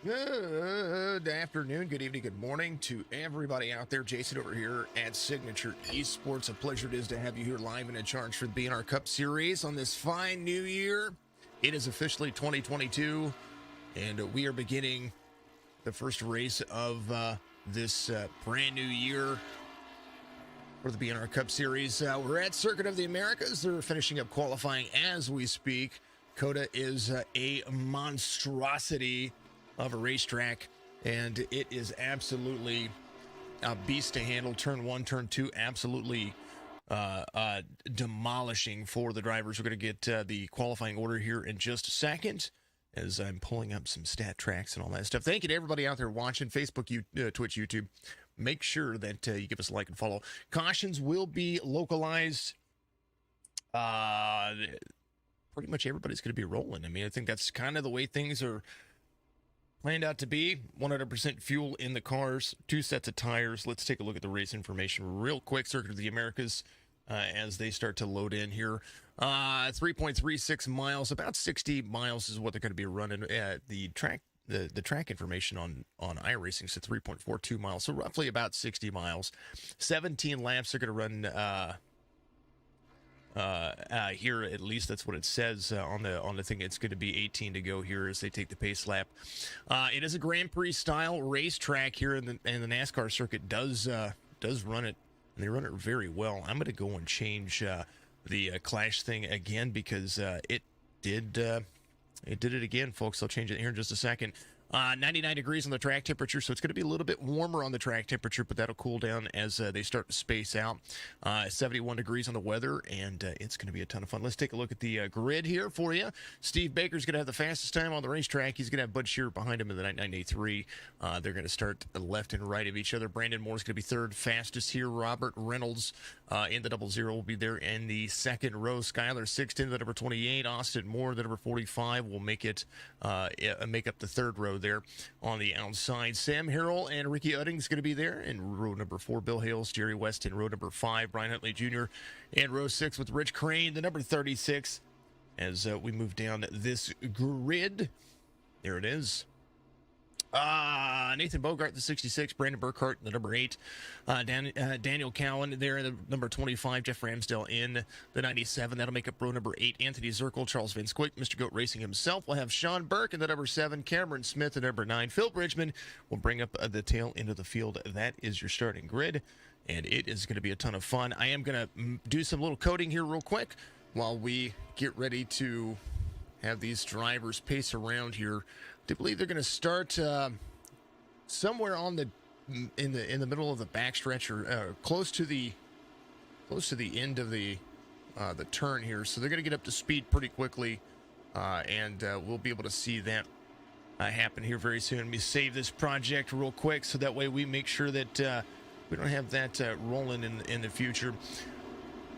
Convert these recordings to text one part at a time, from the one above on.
Good afternoon, good evening, good morning to everybody out there. Jason over here at Signature Esports. A pleasure it is to have you here live and in charge for the BNR Cup Series on this fine new year. It is officially 2022, and we are beginning the first race of this brand new year for the BNR Cup Series. We're at Circuit of the Americas. They're finishing up qualifying as we speak. COTA is a monstrosity of a racetrack, and it is absolutely a beast to handle. Turn one, turn two, absolutely demolishing for the drivers. We're going to get the qualifying order here in just a second as I'm pulling up some stat tracks and all that stuff. Thank you to everybody out there watching Facebook, Twitch, YouTube. Make sure that you give us a like and follow. Cautions will be localized. Pretty much everybody's going to be rolling. I mean, I think that's kind of the way things are planned out to be. 100% fuel in the cars, 2 sets of tires. Let's take a look at the race information real quick. Circuit of the Americas as they start to load in here. 3.36 miles, about 60 miles is what they're going to be running. The track information on iRacing said 3.42 miles, so roughly about 60 miles. 17 laps are going to run here, at least that's what it says on the thing. It's going to be 18 to go here as they take the pace lap. It is a Grand Prix style racetrack here, and the NASCAR circuit does run it, and they run it very well. I'm going to go and change the clash thing again because it did it again, folks. I'll change it here in just a second. 99 degrees on the track temperature, so it's going to be a little bit warmer on the track temperature, but that'll cool down as they start to space out. 71 degrees on the weather, and it's going to be a ton of fun. Let's take a look at the grid here for you. Steve Baker's going to have the fastest time on the racetrack. He's going to have Bud Shearer behind him in the 993. They're going to start left and right of each other. Brandon Moore's going to be third fastest here. Robert Reynolds in the 00 will be there in the second row. Skylar Sixton, the number 28. Austin Moore, the number 45, will make up the third row there on the outside. Sam Harrell and Ricky Udding's going to be there in row number 4. Bill Hales, Jerry West in row number 5. Brian Huntley Jr. in row 6 with Rich Crane, the number 36. As we move down this grid, there it is. Nathan Bogart, the 66. Brandon Burkhart, the number 8. Daniel Cowan there, the number 25. Jeff Ramsdale in the 97. That'll make up row number 8. Anthony Zirkle, Charles Van Squick, Mr. Goat Racing himself. We'll have Sean Burke in the number 7. Cameron Smith, the number 9. Phil Bridgman will bring up the tail into the field. That is your starting grid, and it is going to be a ton of fun. I am going to do some little coding here real quick while we get ready to have these drivers pace around here. I believe they're going to start somewhere on in the middle of the backstretch or close to the end of the turn here. So they're going to get up to speed pretty quickly, and we'll be able to see that happen here very soon. Let me save this project real quick so that way we make sure that we don't have that rolling in the future.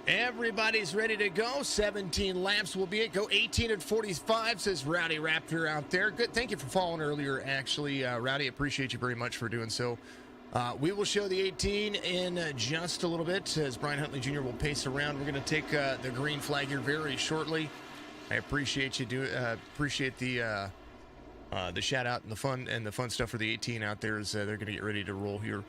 Everybody's ready to go. 17 laps will be it. Go 18 at 45, says Rowdy Raptor out there. Good. Thank you for following earlier, actually. Rowdy, appreciate you very much for doing so. We will show the 18 in just a little bit as Brian Huntley Jr. will pace around. We're going to take the green flag here very shortly. I appreciate you appreciate the shout out and the fun stuff for the 18 out there as they're going to get ready to roll here.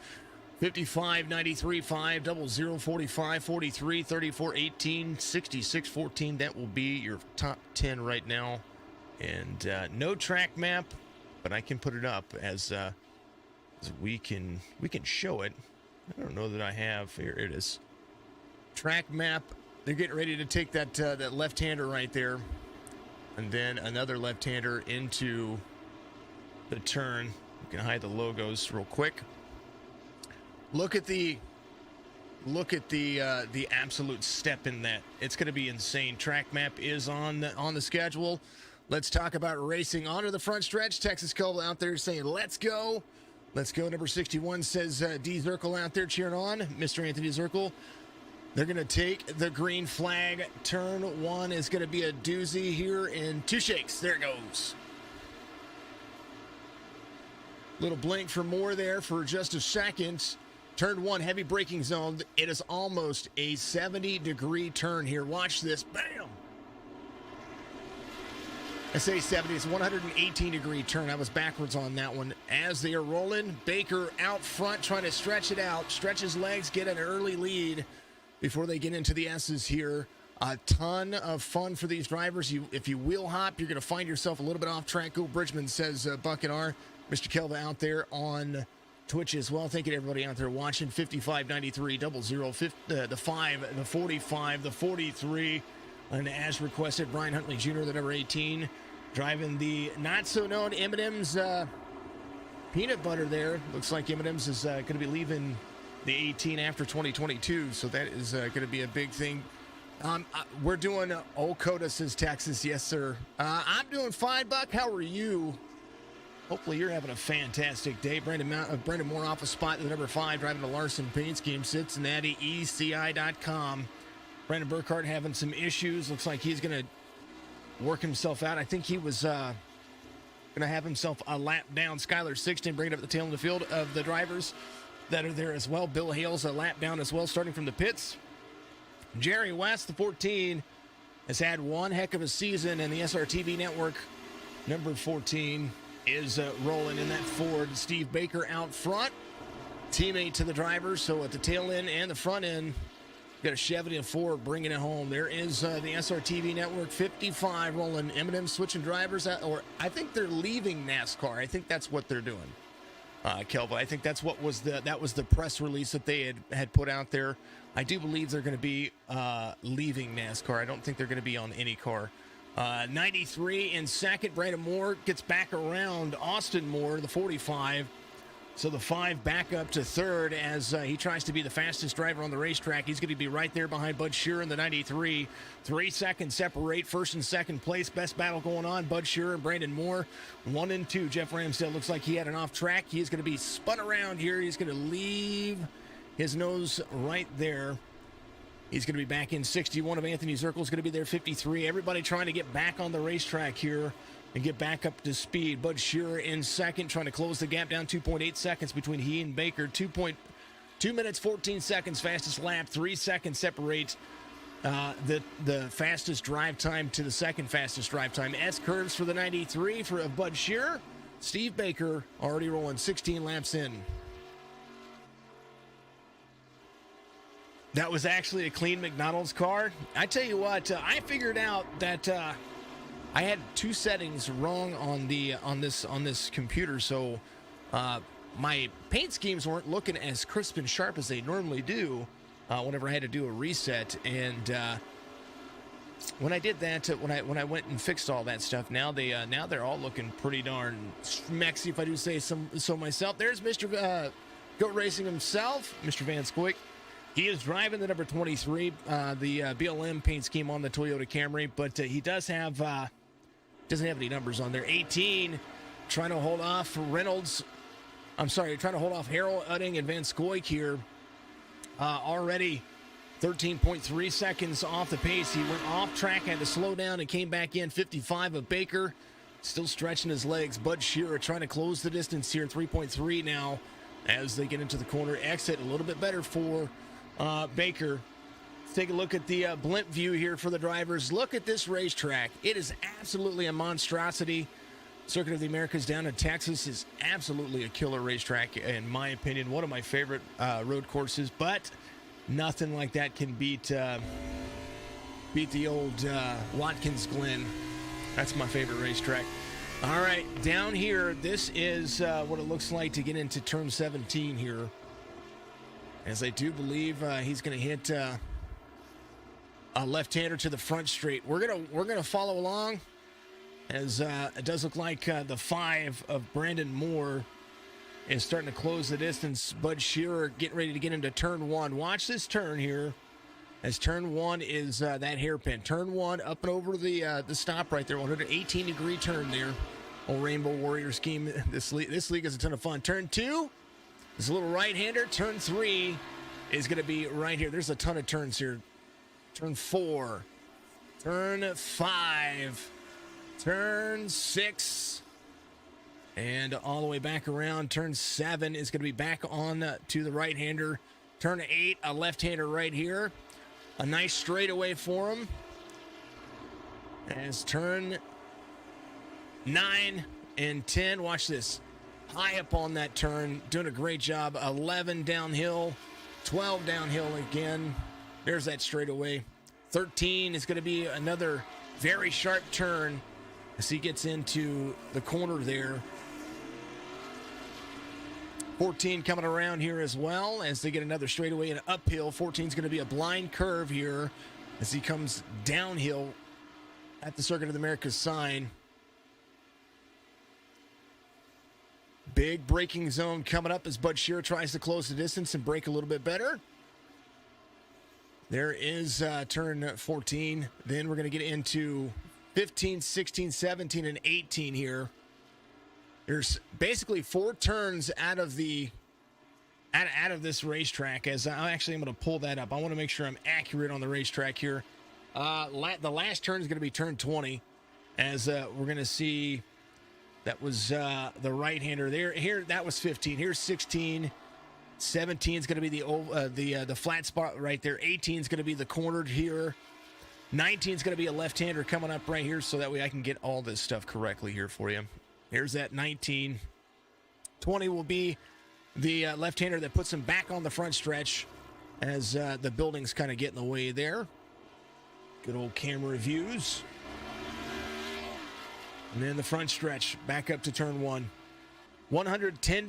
55, 93, 5, 00, 45, 43, 34, 18, 66, 14. That will be your top 10 right now. And no track map, but I can put it up as we can show it. I don't know that I have. Here it is. Track map. They're getting ready to take that left-hander right there. And then another left-hander into the turn. You can hide the logos real quick. Look at the absolute step in that. It's going to be insane. Track map is on the schedule. Let's talk about racing. Onto the front stretch. Texas Cole out there saying, let's go. Let's go. Number 61 says D. Zirkle out there cheering on. Mr. Anthony Zirkle. They're going to take the green flag. Turn 1 is going to be a doozy here in 2 shakes. There it goes. Little blink for more there for just a second. Turn 1, heavy braking zone. It is almost a 70-degree turn here. Watch this. Bam! I say 70. It's a 118-degree turn. I was backwards on that one. As they are rolling, Baker out front trying to stretch it out. Stretch his legs, get an early lead before they get into the S's here. A ton of fun for these drivers. If you wheel hop, you're going to find yourself a little bit off track. Go Bridgman, says Buck and R. Mr. Kelva out there on Twitch as well. Thank you to everybody out there watching. 5593 00, the 5, the 45, the 43. And as requested, Brian Huntley Jr., the number 18, driving the not-so-known M&M's peanut butter there. Looks like M&M's is going to be leaving the 18 after 2022, so that is going to be a big thing. We're doing COTA, says Texas. Yes, sir. I'm doing fine, Buck. How are you? Hopefully you're having a fantastic day. Brandon Moore off a spot at the number 5, driving the Larson Paint Scheme, Cincinnati, ECI.com. Brandon Burkhardt having some issues. Looks like he's going to work himself out. I think he was going to have himself a lap down. Skylar Sixton bringing up the tail in the field of the drivers that are there as well. Bill Hale's a lap down as well, starting from the pits. Jerry West, the 14, has had one heck of a season, and the SRTV network, number 14, is rolling in that Ford. Steve Baker out front, teammate to the drivers. So at the tail end and the front end, got a Chevy and Ford bringing it home. There is the SRTV Network 55 rolling. M&M switching drivers, or I think they're leaving NASCAR. I think that's what they're doing, Kelvin. I think that's what was the press release that they had put out there. I do believe they're going to be leaving NASCAR. I don't think they're going to be on any car. 93 in second. Brandon Moore gets back around Austin Moore, the 45. So the 5 back up to third as he tries to be the fastest driver on the racetrack. He's going to be right there behind Bud Shearer in the 93. 3 seconds separate first and second place. Best battle going on. Bud Shearer and Brandon Moore. 1 and 2. Jeff Ramsdale looks like he had an off track. He is going to be spun around here. He's going to leave his nose right there. He's going to be back in 61 of Anthony Zirkle. Is going to be there 53. Everybody trying to get back on the racetrack here and get back up to speed. Bud Shearer in second, trying to close the gap down 2.8 seconds between he and Baker. 2 minutes, 14 seconds, fastest lap. 3 seconds separate the fastest drive time to the second fastest drive time. S-curves for the 93 for Bud Shearer. Steve Baker already rolling 16 laps in. That was actually a clean McDonald's car. I tell you what, I figured out that I had 2 settings wrong on this computer, so my paint schemes weren't looking as crisp and sharp as they normally do whenever I had to do a reset. And when I did that, when I went and fixed all that stuff, now they're all looking pretty darn smexy, if I do say so myself. There's Mr. Goat Racing himself, Mr. Van Squick. He is driving the number 23, the BLM paint scheme on the Toyota Camry, but he doesn't have any numbers on there. 18, trying to hold off Reynolds. I'm sorry, trying to hold off Harold Udding and Van Scoik here. Already 13.3 seconds off the pace. He went off track, had to slow down, and came back in. 55 of Baker, still stretching his legs. Bud Shearer trying to close the distance here. 3.3 now as they get into the corner. Exit a little bit better for Baker. Let's take a look at the blimp view here for the drivers. Look at this racetrack. It is absolutely a monstrosity. Circuit of the Americas down in Texas is absolutely a killer racetrack, in my opinion. One of my favorite road courses, but nothing like that can beat the old Watkins Glen. That's my favorite racetrack. All right, down here, this is what it looks like to get into turn 17 here. As I do believe he's going to hit a left-hander to the front straight. We're gonna follow along, as it does look like the 5 of Brandon Moore is starting to close the distance. Bud Shearer getting ready to get into turn 1. Watch this turn here, as turn 1 is that hairpin. Turn 1 up and over the stop right there. 118-degree turn there. Old Rainbow Warrior scheme. This league is a ton of fun. Turn 2. There's a little right-hander. Turn 3 is going to be right here. There's a ton of turns here. Turn 4. Turn 5. Turn 6. And all the way back around. Turn 7 is going to be back on to the right-hander. Turn 8, a left-hander right here. A nice straightaway for him. As turn 9 and 10. Watch this. High up on that turn, doing a great job. 11 downhill, 12 downhill again. There's that straightaway. 13 is going to be another very sharp turn as he gets into the corner there. 14 coming around here as well as they get another straightaway and uphill. 14 is going to be a blind curve here as he comes downhill at the Circuit of the Americas sign. Big braking zone coming up as Bud Shearer tries to close the distance and brake a little bit better. There is turn 14. Then we're going to get into 15, 16, 17, and 18 here. There's basically 4 turns out of this racetrack. As I actually am going to pull that up. I want to make sure I'm accurate on the racetrack here. The last turn is going to be turn 20, as we're going to see. That was the right-hander there. Here, that was 15. Here's 16. 17 is going to be the flat spot right there. 18 is going to be the cornered here. 19 is going to be a left-hander coming up right here, so that way I can get all this stuff correctly here for you. Here's that 19. 20 will be the left-hander that puts him back on the front stretch as the buildings kind of get in the way there. Good old camera views. And then the front stretch back up to turn 1. 110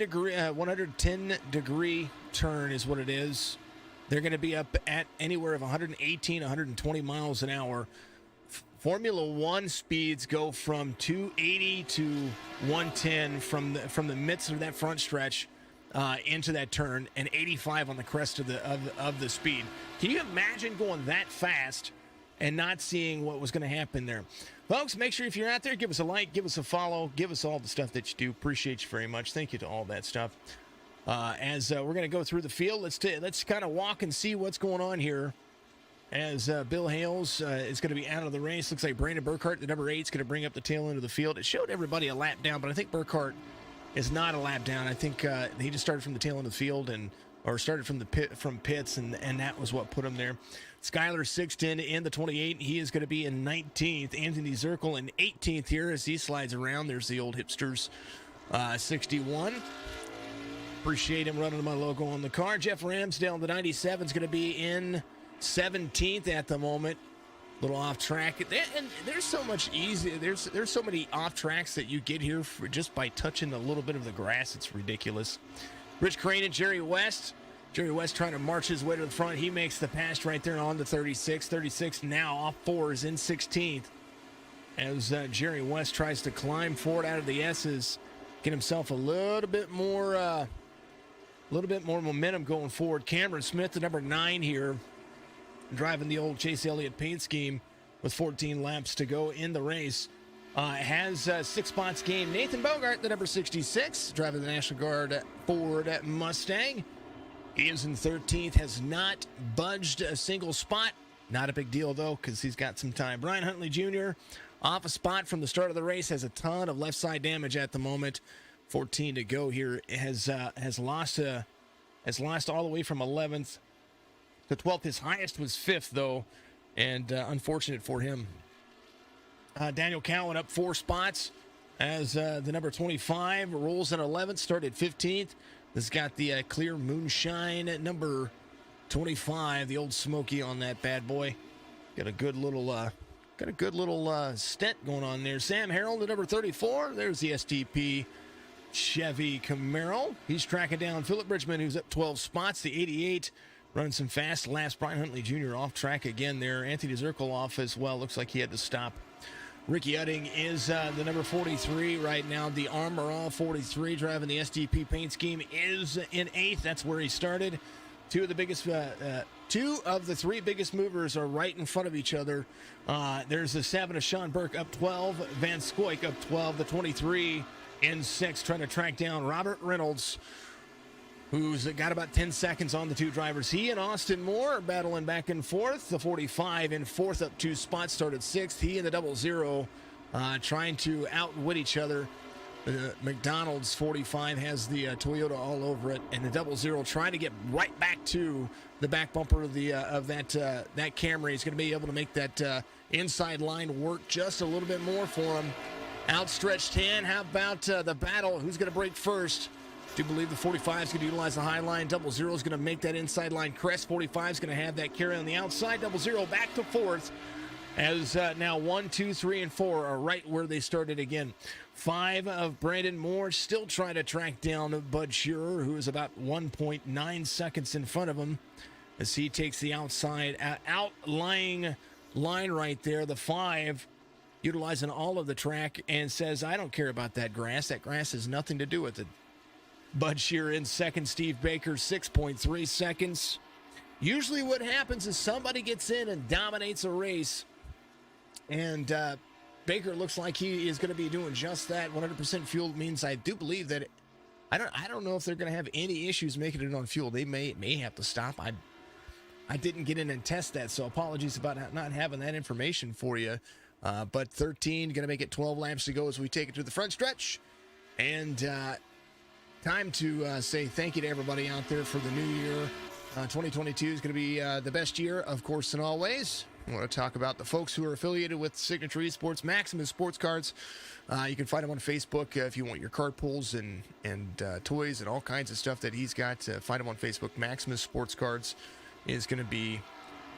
degree turn is what it is. They're going to be up at anywhere of 118, 120 miles an hour. Formula One speeds go from 280 to 110 from the midst of that front stretch into that turn, and 85 on the crest of the speed. Can you imagine going that fast and not seeing what was going to happen there? Folks, make sure if you're out there, give us a like, give us a follow, give us all the stuff that you do. Appreciate you very much. Thank you to all that stuff. As we're going to go through the field, let's kind of walk and see what's going on here. As Bill Hales is going to be out of the race. Looks like Brandon Burkhart, the number 8, is going to bring up the tail end of the field. It showed everybody a lap down, but I think Burkhart is not a lap down. I think he just started from the tail end of the field or started from pits, and that was what put him there. Skylar Sixton in the 28. He is going to be in 19th. Anthony Zirkle in 18th here as he slides around. There's the old hipsters. 61. Appreciate him running my logo on the car. Jeff Ramsdale in the 97 is going to be in 17th at the moment. A little off track. And there's so much easy. There's so many off tracks that you get here for just by touching a little bit of the grass. It's ridiculous. Rich Crane and Jerry West. Jerry West trying to march his way to the front. He makes the pass right there on the 36. 36 now off 4s in 16th. As Jerry West tries to climb forward out of the S's, get himself a little bit more momentum going forward. Cameron Smith, the number 9 here, driving the old Chase Elliott paint scheme with 14 laps to go in the race. Has 6 spots gained. Nathan Bogart, the number 66, driving the National Guard Ford Mustang. He is in 13th, has not budged a single spot. Not a big deal, though, because he's got some time. Brian Huntley Jr., off a spot from the start of the race, has a ton of left side damage at the moment. 14 to go here. Has lost all the way from 11th to 12th. His highest was 5th, though, and unfortunate for him. Daniel Cowan up 4 spots as the number 25 rolls in 11th, started 15th. This got the clear moonshine at number 25, the old Smoky on that bad boy. Got a good little stent going on there. Sam Harrell, the number 34. There's the STP Chevy Camaro. He's tracking down Philip Bridgman, who's up 12 spots. The 88 running some fast laps. Brian Huntley Jr. off track again there. Anthony Zirkle off as well. Looks like he had to stop. Ricky Udding is the number 43 right now. The Armor All 43 driving the SDP paint scheme is in 8th. That's where he started. Two of the 3 biggest movers are right in front of each other. There's the 7 of Sean Burke up 12. Van Scoik up 12. The 23 in 6th trying to track down Robert Reynolds, who's got about 10 seconds on the 2 drivers. He and Austin Moore are battling back and forth. The 45 in 4th up 2 spots, started 6th. He and the 00 trying to outwit each other. The McDonald's 45 has the Toyota all over it, and the 00 trying to get right back to the back bumper of that Camry. He's going to be able to make that inside line work just a little bit more for him. Outstretched hand. How about the battle? Who's going to break first? Do believe the 45 is going to utilize the high line. 00 is going to make that inside line crest. 45 is going to have that carry on the outside. 00 back to fourth. As now 1, 2, 3, and 4 are right where they started again. 5 of Brandon Moore still trying to track down Bud Shearer, who is about 1.9 seconds in front of him as he takes the outside outlying line right there. The 5 utilizing all of the track and says, I don't care about that grass. That grass has nothing to do with it. Bud Shearer in second. Steve Baker 6.3 seconds. Usually what happens is somebody gets in and dominates a race. And Baker looks like he is going to be doing just that. 100% fuel means I do believe that I don't know if they're going to have any issues making it on fuel. They may have to stop. I didn't get in and test that, so apologies about not having that information for you. But 13 going to make it 12 laps to go as we take it to the front stretch. And time to say thank you to everybody out there for the new year. 2022 is going to be the best year, of course, in all ways. I want to talk about the folks who are affiliated with Signature Esports, Maximus Sports Cards. You can find him on Facebook if you want your card pulls and toys and all kinds of stuff that he's got. Find him on Facebook. Maximus Sports Cards is going to be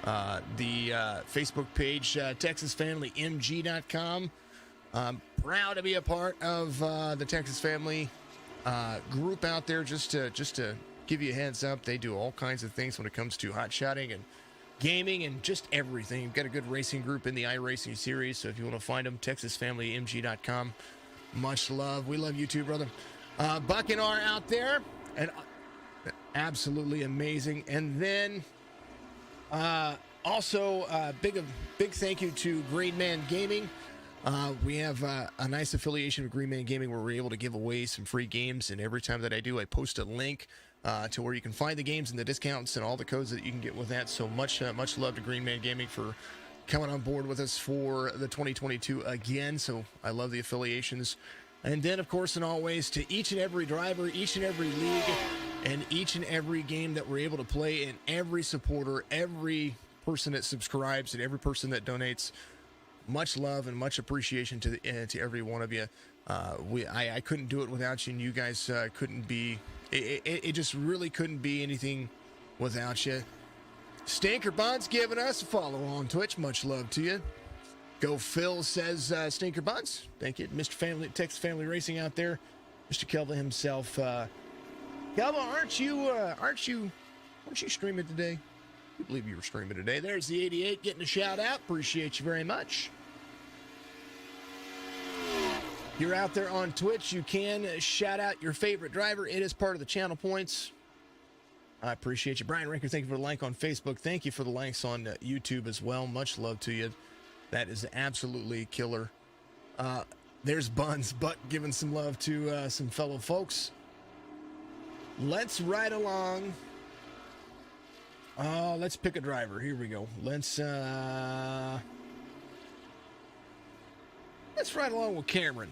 the Facebook page, TexasFamilyMG.com. Proud to be a part of the Texas Family group out there. Just to give you a heads up, they do all kinds of things when it comes to hot shotting and gaming and just everything. You've got a good racing group in the iRacing series, so if you want to find them, TexasFamilyMG.com. Much love. We love you too, brother. Buck and R out there, and absolutely amazing. And then also big thank you to Green Man Gaming. We have a nice affiliation with Green Man Gaming where we're able to give away some free games, and every time that I do, I post a link to where you can find the games and the discounts and all the codes that you can get with that. So much love to Green Man Gaming for coming on board with us for the 2022 again. So I love the affiliations. And then, of course, and always, to each and every driver, each and every league, and each and every game that we're able to play, and every supporter, every person that subscribes, and every person that donates. Much love and much appreciation to every one of you. I couldn't do it without you, and you guys couldn't be. It just really couldn't be anything without you. Stinker Buns giving us a follow on Twitch. Much love to you. Go Phil says Stinker Buns. Thank you, Mr. Family, Texas Family Racing out there, Mr. Kelva himself. Kelva, aren't you streaming today? I believe you were streaming today. There's the 88 getting a shout out. Appreciate you very much. You're out there on Twitch. You can shout out your favorite driver. It is part of the channel points. I appreciate you. Brian Rinker, thank you for the like on Facebook. Thank you for the likes on YouTube as well. Much love to you. That is absolutely killer. There's Buns, but giving some love to some fellow folks. Let's ride along. Let's pick a driver. Here we go. Let's ride along with Cameron.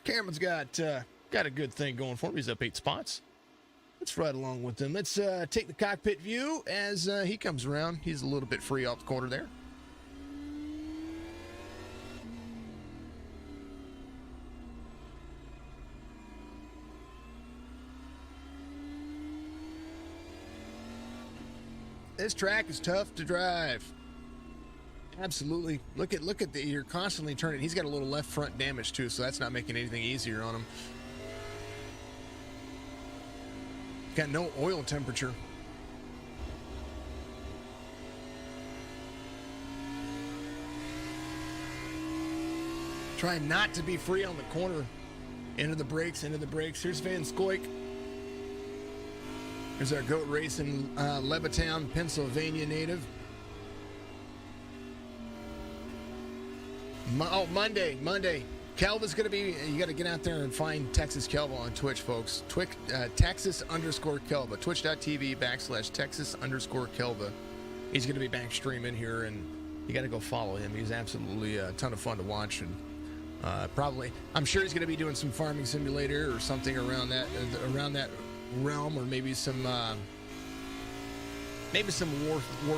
Cameron's got a good thing going for him. He's up 8 spots. Let's ride along with him. Let's take the cockpit view as he comes around. He's a little bit free off the corner there. This track is tough to drive. Absolutely. Look at the, you're constantly turning. He's got a little left front damage too, so that's not making anything easier on him. Got no oil temperature. Trying not to be free on the corner. Into the brakes. Here's Van Scoik. There's our goat racing, Levittown, Pennsylvania native. Monday. Kelva's going to be, you got to get out there and find Texas Kelva on Twitch, folks. Texas_Kelva. Twitch.tv/Texas_Kelva. He's going to be back streaming here, and you got to go follow him. He's absolutely a ton of fun to watch, and probably, I'm sure he's going to be doing some farming simulator or something around that realm, or maybe some war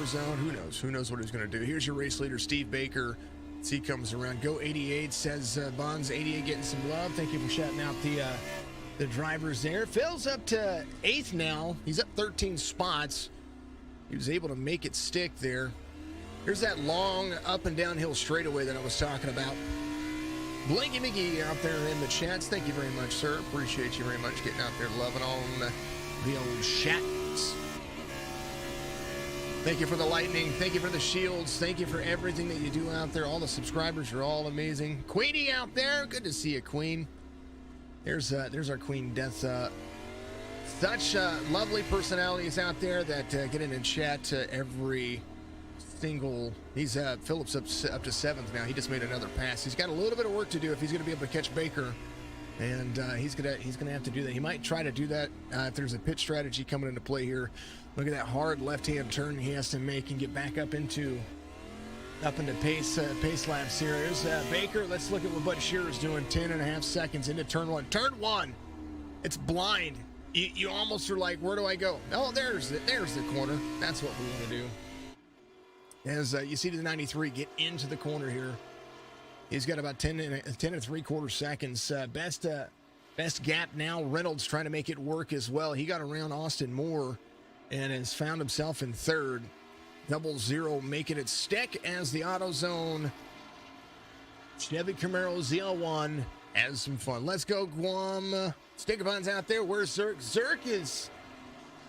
zone. Who knows what he's going to do. Here's your race leader, Steve Baker, he comes around. Go 88 says Bonds 88 getting some love. Thank you for shouting out the drivers there. Phil's up to 8th now. He's up 13 spots. He was able to make it stick there. Here's that long up and downhill straightaway that I was talking about. Blinky McGee out there in the chats. Thank you very much, sir. Appreciate you very much getting out there loving on the old chats. Thank you for the lightning. Thank you for the shields. Thank you for everything that you do out there. All the subscribers are all amazing. Queenie out there. Good to see you, Queen. There's our Queen Death. Such lovely personalities out there that get in and chat every single. He's Phillips up to 7th now. He just made another pass. He's got a little bit of work to do if he's going to be able to catch Baker, and he's gonna have to do that. He might try to do that if there's a pit strategy coming into play here. Look at that hard left-hand turn he has to make and get back up into pace laps here. There's Baker. Let's look at what Bud Shearer's doing. 10.5 seconds into turn 1. Turn 1. It's blind. You almost are like, where do I go? Oh, there's the corner. That's what we want to do. As you see the 93 get into the corner here. He's got about 10 and 3/4 seconds. Best gap now. Reynolds trying to make it work as well. He got around Austin Moore and has found himself in 3rd. 00 making it stick as the AutoZone Chevy Camaro ZL1 has some fun. Let's go, Guam. Stickerbun's out there. Where's Zerk?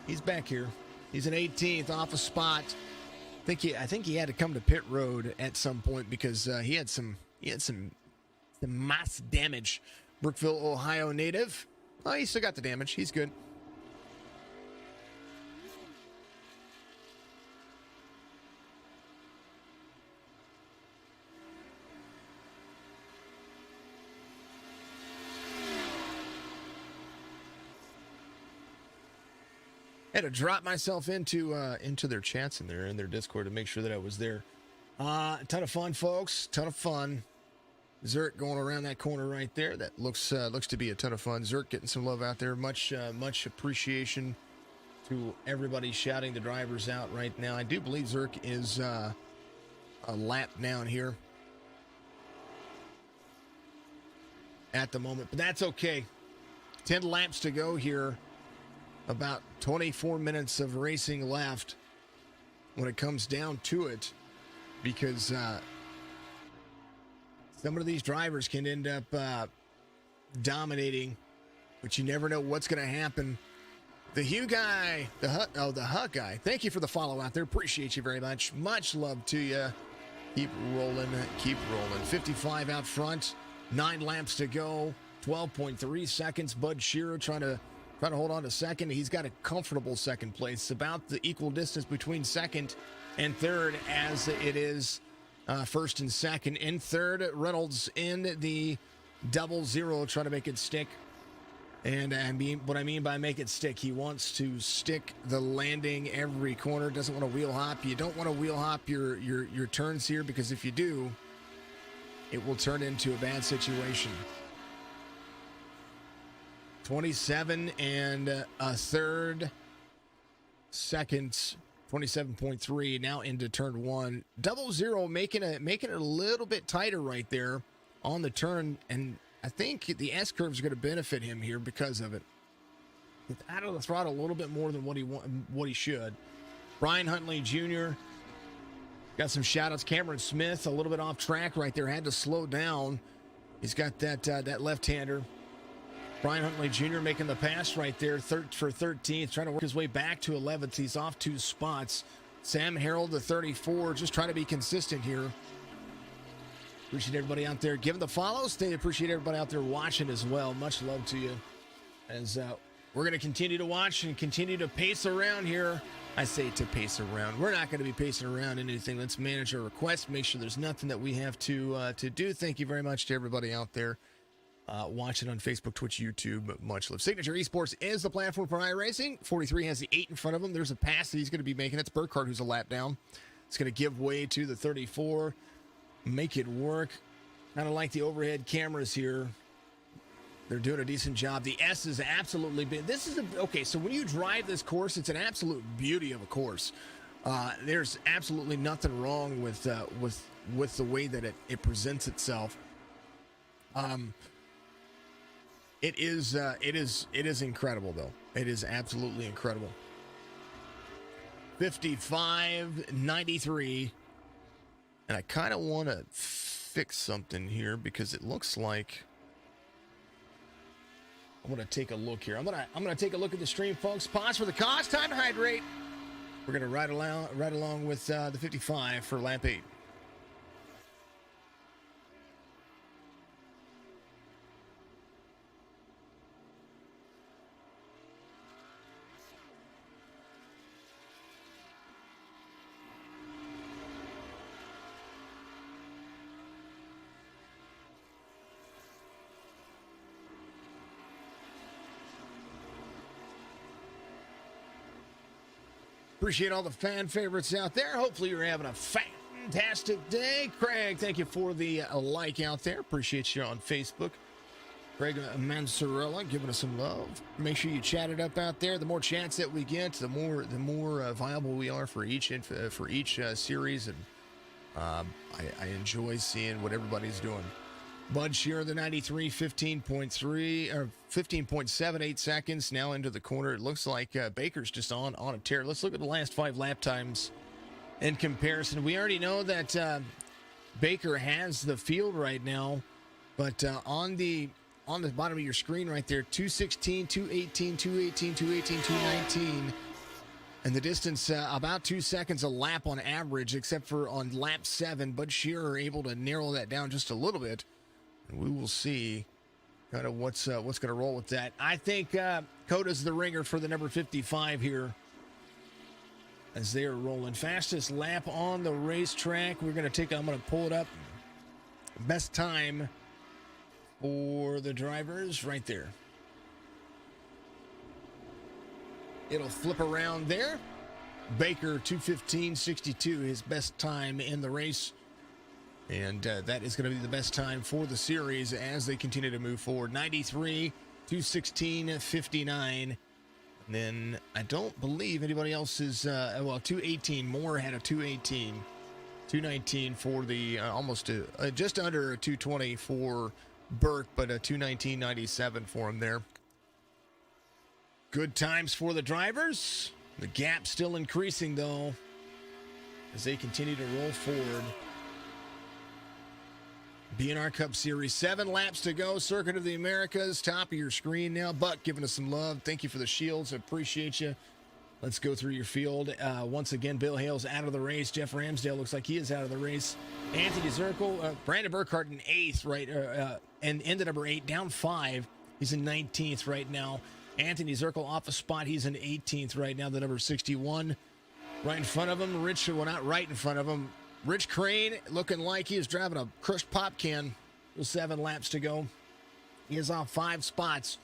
He's back here. He's in 18th off a spot. I think he had to come to pit road at some point because he had some mass damage. Brookville, Ohio native. Oh, he still got the damage. He's good. I had to drop myself into their chats in their Discord to make sure that I was there. A ton of fun, folks. Ton of fun. Zerk going around that corner right there. That looks to be a ton of fun. Zerk getting some love out there. Much appreciation to everybody shouting the drivers out right now. I do believe Zerk is a lap down here at the moment, but that's okay. 10 laps to go here. About 24 minutes of racing left when it comes down to it, because some of these drivers can end up dominating, but you never know what's going to happen. The Hugh guy, the Huck guy, thank you for the follow out there. Appreciate you very much. Much love to you. Keep rolling, keep rolling. 55 out front, 9 laps to go, 12.3 seconds. Bud Shearer trying to hold on to second. He's got a comfortable second place. About the equal distance between second and third as it is first and second. In third, Reynolds in the 00 trying to make it stick. And what I mean by make it stick, he wants to stick the landing every corner. Doesn't want to wheel hop. You don't want to wheel hop your turns here, because if you do, it will turn into a bad situation. 27 and a third seconds, 27.3 now into turn 1. 00 making it a little bit tighter right there on the turn, and I think the S curve is going to benefit him here because of it. It's out of the throttle a little bit more than what he should. Brian Huntley Jr. got some shout outs. Cameron Smith a little bit off track right there, had to slow down. He's got that left-hander. Brian Huntley Jr. making the pass right there for 13th, trying to work his way back to 11th. He's off 2 spots. Sam Harrell, the 34, just trying to be consistent here. Appreciate everybody out there giving the follows. They appreciate everybody out there watching as well. Much love to you. As we're going to continue to watch and continue to pace around here. I say to pace around. We're not going to be pacing around anything. Let's manage our requests. Make sure there's nothing that we have to do. Thank you very much to everybody out there. Watching on Facebook, Twitch, YouTube. Much love. Signature Esports is the platform for iRacing. 43 has the 8 in front of him. There's a pass that he's going to be making. That's Burkhardt, who's a lap down. It's going to give way to the 34. Make it work. Kind of like the overhead cameras here. They're doing a decent job. The S is absolutely big. This is okay. So when you drive this course, it's an absolute beauty of a course. There's absolutely nothing wrong with with the way that it presents itself. It is incredible, though. It is absolutely incredible. 55.93. And I kind of want to fix something here because it looks like I want to take a look here. I'm gonna take a look at the stream, folks. Pause for the cause. Time to hydrate. We're gonna ride along with the 55 for lap 8. Appreciate all the fan favorites out there. Hopefully you're having a fantastic day. Craig, thank you for the like out there. Appreciate you on Facebook. Craig Mansarella giving us some love. Make sure you chat it up out there. The more chats that we get, the more viable we are for each series. And I enjoy seeing what everybody's doing. Bud Shearer, the 93, 15.3 or 15.78 seconds now into the corner. It looks like Baker's just on a tear. Let's look at the last 5 lap times in comparison. We already know that Baker has the field right now, but on the bottom of your screen right there, 216, 218, 218, 218, 219. And the distance, about 2 seconds a lap on average, except for on lap 7. Bud Shearer able to narrow that down just a little bit. And we will see kind of what's going to roll with that. I think COTA's the ringer for the number 55 here as they are rolling. Fastest lap on the racetrack. I'm going to pull it up. Best time for the drivers right there. It'll flip around there. Baker 2:15.62, his best time in the race. And that is going to be the best time for the series as they continue to move forward. 93, 2:16.59. And then I don't believe anybody else is, 2:18. Moore had a 2:18. 2:19 for the just under a 2:20 for Burke, but a 2:19.97 for him there. Good times for the drivers. The gap still increasing, though, as they continue to roll forward. BNR Cup Series, 7 laps to go. Circuit of the Americas, top of your screen now. Buck giving us some love. Thank you for the shields. I appreciate you. Let's go through your field. Once again, Bill Hale's out of the race. Jeff Ramsdale looks like he is out of the race. Anthony Zirkle, Brandon Burkhardt in 8th, right, and into number 8, down 5. He's in 19th right now. Anthony Zirkle off a spot. He's in 18th right now, the number 61. Right in front of him, not right in front of him. Rich Crane looking like he is driving a crushed pop can with 7 laps to go. He is off 5 spots,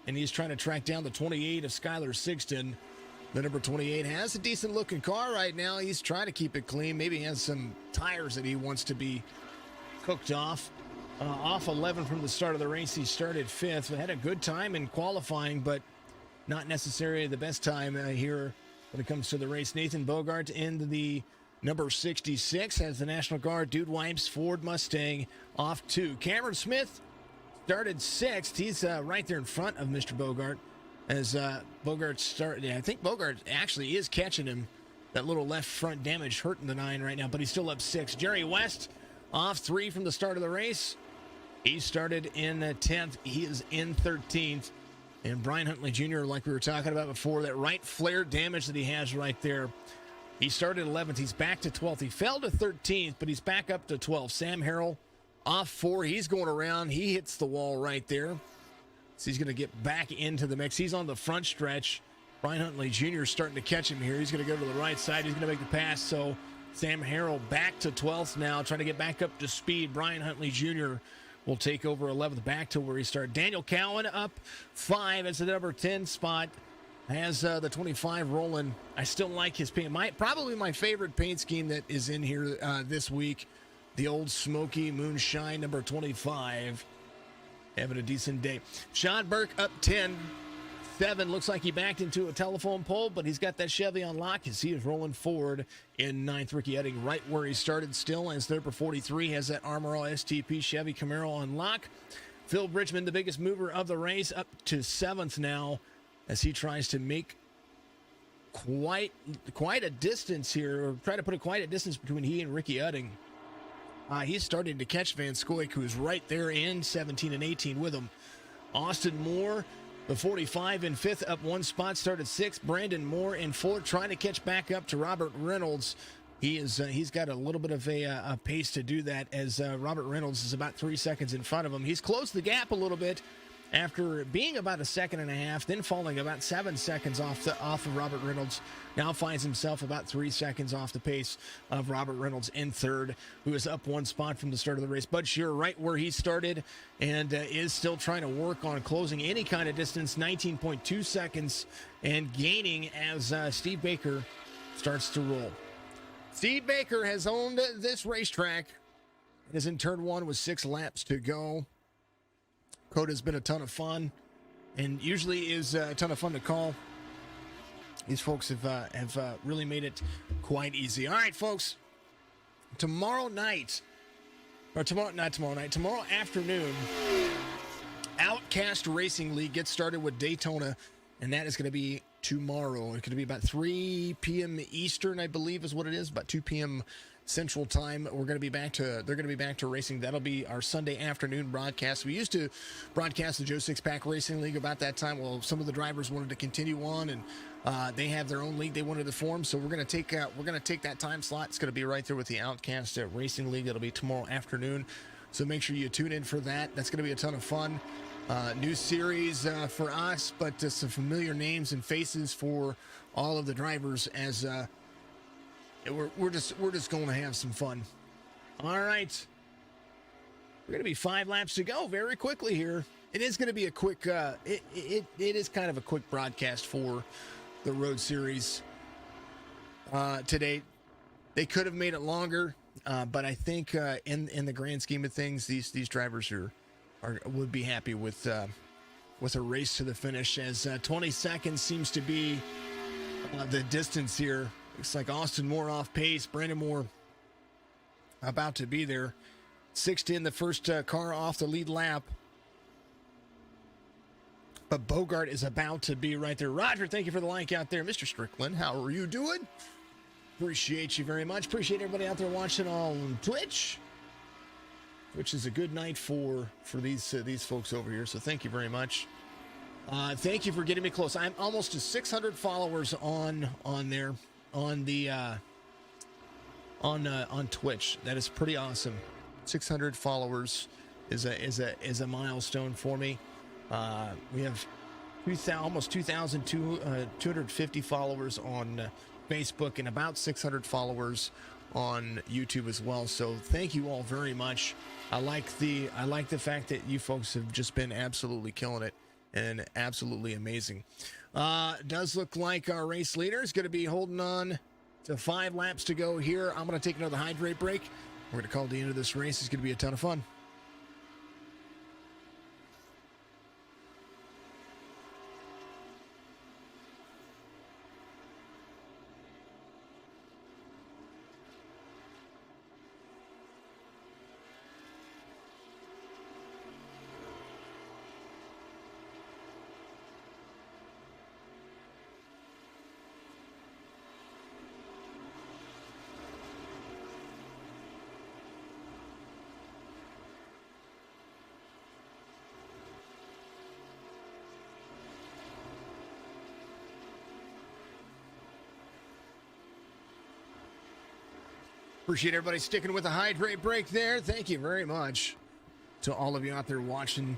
and he's trying to track down the 28 of Skylar Sigston. The number 28 has a decent-looking car right now. He's trying to keep it clean. Maybe he has some tires that he wants to be cooked off. Off 11 from the start of the race. He started 5th. Had a good time in qualifying, but not necessarily the best time here when it comes to the race. Nathan Bogart in the number 66 has the National Guard Dude Wipes Ford Mustang off 2. Cameron Smith started 6th. He's right there in front of Mr. Bogart as Bogart started. I think Bogart actually is catching him. That little left front damage hurting the 9 right now, but he's still up 6. Jerry West off 3 from the start of the race. He started in 10th. He is in 13th. And Brian Huntley Jr., like we were talking about before, that right flare damage that he has right there. He started 11th. He's back to 12th. He fell to 13th, but he's back up to 12th. Sam Harrell off 4. He's going around. He hits the wall right there. So he's going to get back into the mix. He's on the front stretch. Brian Huntley Jr. is starting to catch him here. He's going to go to the right side. He's going to make the pass. So Sam Harrell back to 12th now, trying to get back up to speed. Brian Huntley Jr. will take over 11th, back to where he started. Daniel Cowan up 5 as the number 10 spot. Has the 25 rolling. I still like his paint. Probably my favorite paint scheme that is in here this week. The Old Smoky Moonshine number 25. Having a decent day. Sean Burke up 10. 97 looks like he backed into a telephone pole, but he's got that Chevy on lock as he is rolling forward in ninth. Ricky Edding right where he started still as number 43 has that Armor All STP Chevy Camaro on lock. Phil Bridgman, the biggest mover of the race, up to seventh now as he tries to make quite a distance here, or try to put quite a distance between he and Ricky Edding. He's starting to catch Van Scoik, who's right there in 17 and 18 with him. Austin Moore, the 45 in fifth, up one spot, started sixth. Brandon Moore in fourth, trying to catch back up to Robert Reynolds. He's got a little bit of a pace to do that, as Robert Reynolds is about 3 seconds in front of him. He's closed the gap a little bit after being about a second and a half, then falling about 7 seconds off of Robert Reynolds. Now finds himself about 3 seconds off the pace of Robert Reynolds in third, who is up one spot from the start of the race. Bud Shearer right where he started and is still trying to work on closing any kind of distance, 19.2 seconds, and gaining as Steve Baker starts to roll. Steve Baker has owned this racetrack. Is in turn one with 6 laps to go. COTA has been a ton of fun, and usually is a ton of fun to call. These folks have really made it quite easy. All right, folks. Tomorrow afternoon, Outcast Racing League gets started with Daytona, and that is going to be tomorrow. It's going to be about 3 p.m. Eastern, I believe, is what it is. About 2 p.m. Central Time. They're going to be back to racing. That'll be our Sunday afternoon broadcast. We used to broadcast the Joe Six-Pack Racing League about that time. Well, some of the drivers wanted to continue on, and they have their own league they wanted to form. So we're going to take that time slot. It's going to be right there with the Outcast Racing League. It'll be tomorrow afternoon. So make sure you tune in for that. That's going to be a ton of fun. New series for us, but some familiar names and faces for all of the drivers as we're just going to have some fun. All right. We're going to be 5 laps to go very quickly here. It is going to be a quick, it is kind of a quick broadcast for the Road Series today. They could have made it longer, but I think in the grand scheme of things, these drivers would be happy with a race to the finish, as 20 seconds seems to be the distance here. Looks like Austin Moore off pace. Brandon Moore about to be there. 6-10, the first car off the lead lap. But Bogart is about to be right there. Roger, thank you for the like out there. Mr. Strickland, how are you doing? Appreciate you very much. Appreciate everybody out there watching on Twitch, which is a good night for these folks over here. So thank you very much. Thank you for getting me close. I'm almost to 600 followers on there. On Twitch. That is pretty awesome. 600 followers is a milestone for me. We have almost 2,250 followers on Facebook and about 600 followers on YouTube as well. So thank you all very much. I like the fact that you folks have just been absolutely killing it and absolutely amazing. Does look like our race leader is going to be holding on to 5 laps to go here. I'm going to take another hydrate break. We're going to call the end of this race. It's going to be a ton of fun. Appreciate everybody sticking with the hydrate break there. Thank you very much to all of you out there watching.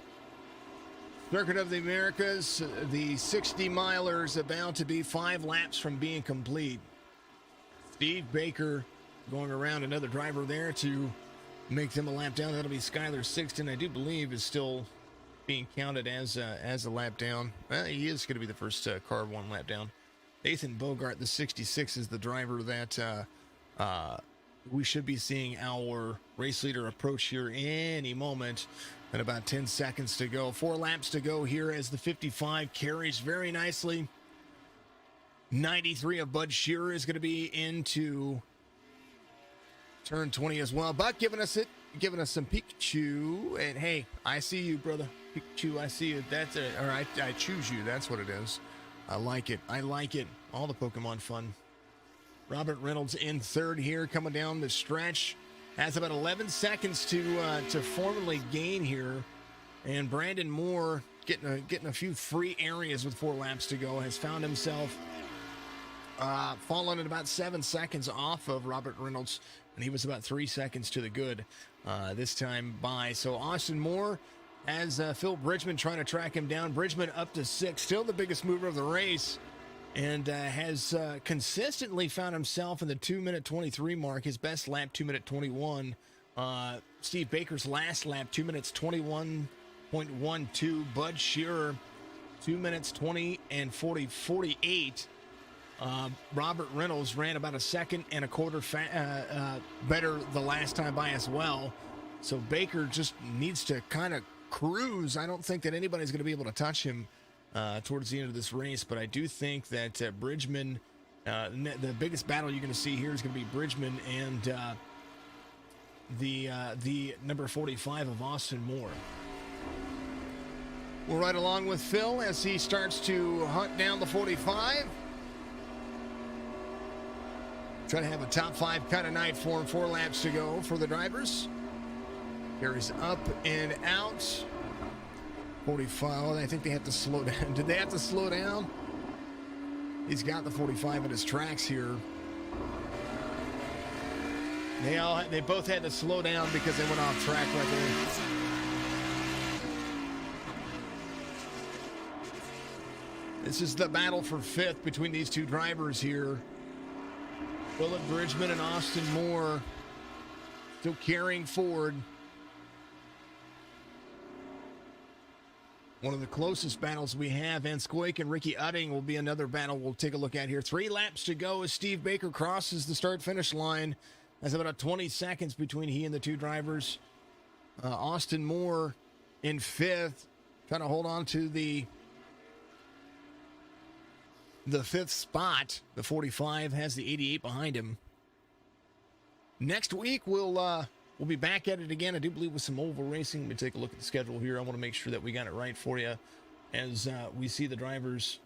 Circuit of the Americas, the 60-milers about to be 5 laps from being complete. Steve Baker going around another driver there to make them a lap down. That'll be Skylar Sixton, I do believe, is still being counted as a lap down. Well, he is going to be the first car 1 lap down. Nathan Bogart, the 66, is the driver that we should be seeing our race leader approach here any moment. And about 10 seconds to go. 4 laps to go here as the 55 carries very nicely. 93 of Bud Shearer is going to be into turn 20 as well. Buck giving us some Pikachu. And hey, I see you, brother. Pikachu, I see you. That's it. All right, I choose you. That's what it is. I like it. I like it. All the Pokemon fun. Robert Reynolds in third here, coming down the stretch. Has about 11 seconds to formally gain here. And Brandon Moore, getting a few free areas with 4 laps to go, has found himself falling at about 7 seconds off of Robert Reynolds. And he was about 3 seconds to the good this time by. So Austin Moore has Phil Bridgman trying to track him down. Bridgman up to 6, still the biggest mover of the race. And has consistently found himself in the 2-minute 23 mark. His best lap, 2-minute 21. Steve Baker's last lap, 2 minutes 21.12. Bud Shearer, 2 minutes 20 and 48. Robert Reynolds ran about a second and a quarter better the last time by as well. So Baker just needs to kind of cruise. I don't think that anybody's going to be able to touch him towards the end of this race, but I do think that Bridgman, the biggest battle you're going to see here is going to be Bridgman and the number 45 of Austin Moore. We'll ride along with Phil as he starts to hunt down the 45. Try to have a top 5 kind of night for him. 4 laps to go for the drivers. Carries up and out. 45. I think they have to slow down. Did they have to slow down? He's got the 45 in his tracks here. They both had to slow down because they went off track right there. This is the battle for 5th between these two drivers here. Philip Bridgman and Austin Moore still carrying forward. One of the closest battles we have. Van Scoik and Ricky Utting will be another battle we'll take a look at here. 3 laps to go as Steve Baker crosses the start-finish line. That's about 20 seconds between he and the two drivers. Austin Moore in 5th, trying to hold on to the 5th spot. The 45 has the 88 behind him. Next week, we'll be back at it again. I do believe with some oval racing. Let me take a look at the schedule here. I want to make sure that we got it right for you as we see the drivers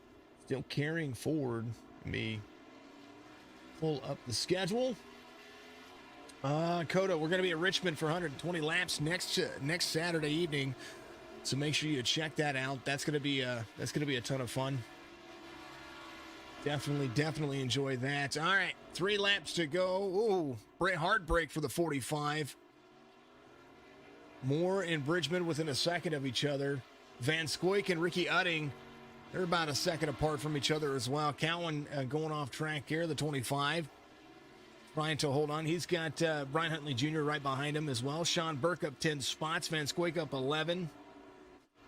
still carrying forward. Let me pull up the schedule. COTA, we're going to be at Richmond for 120 laps next Saturday evening. So make sure you check that out. That's going to be a ton of fun. Definitely enjoy that. All right, 3 laps to go. Ooh, hard break for the 45. Moore and Bridgman within a second of each other. Van Scoik and Ricky Utting, they're about a second apart from each other as well. Cowan going off track here, the 25. Trying to hold on. He's got Brian Huntley Jr. right behind him as well. Sean Burke up 10 spots. Van Scoik up 11.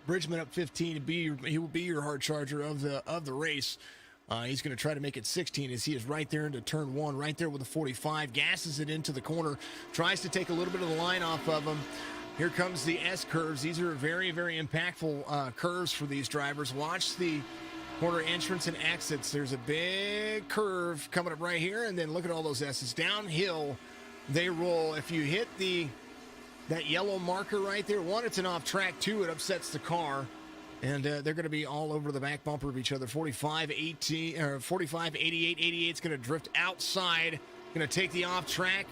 Bridgman up 15. He will be your hard charger of the race. He's going to try to make it 16 as he is right there into turn 1, right there with the 45. Gasses it into the corner. Tries to take a little bit of the line off of him. Here comes the S curves. These are very, very impactful curves for these drivers. Watch the corner entrance and exits. There's a big curve coming up right here, and then look at all those S's. Downhill, they roll. If you hit that yellow marker right there, 1, it's an off track. 2, it upsets the car. And they're going to be all over the back bumper of each other. 45, 88. 88 is going to drift outside. Going to take the off track.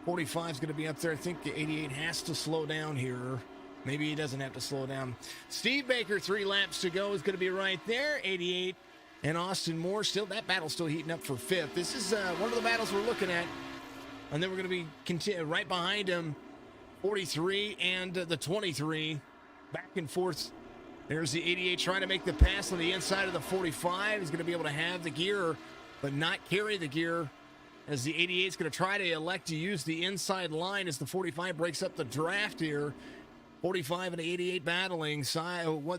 45 is going to be up there. I think the 88 has to slow down here. Maybe he doesn't have to slow down. Steve Baker, 3 laps to go, is going to be right there. 88 and Austin Moore. That battle's still heating up for 5th. This is one of the battles we're looking at. And then we're going to be right behind him. 43 and the 23. Back and forth. There's the 88 trying to make the pass on the inside of the 45. He's going to be able to have the gear, but not carry the gear, as the 88 is going to try to elect to use the inside line as the 45 breaks up the draft here. 45 and 88 battling.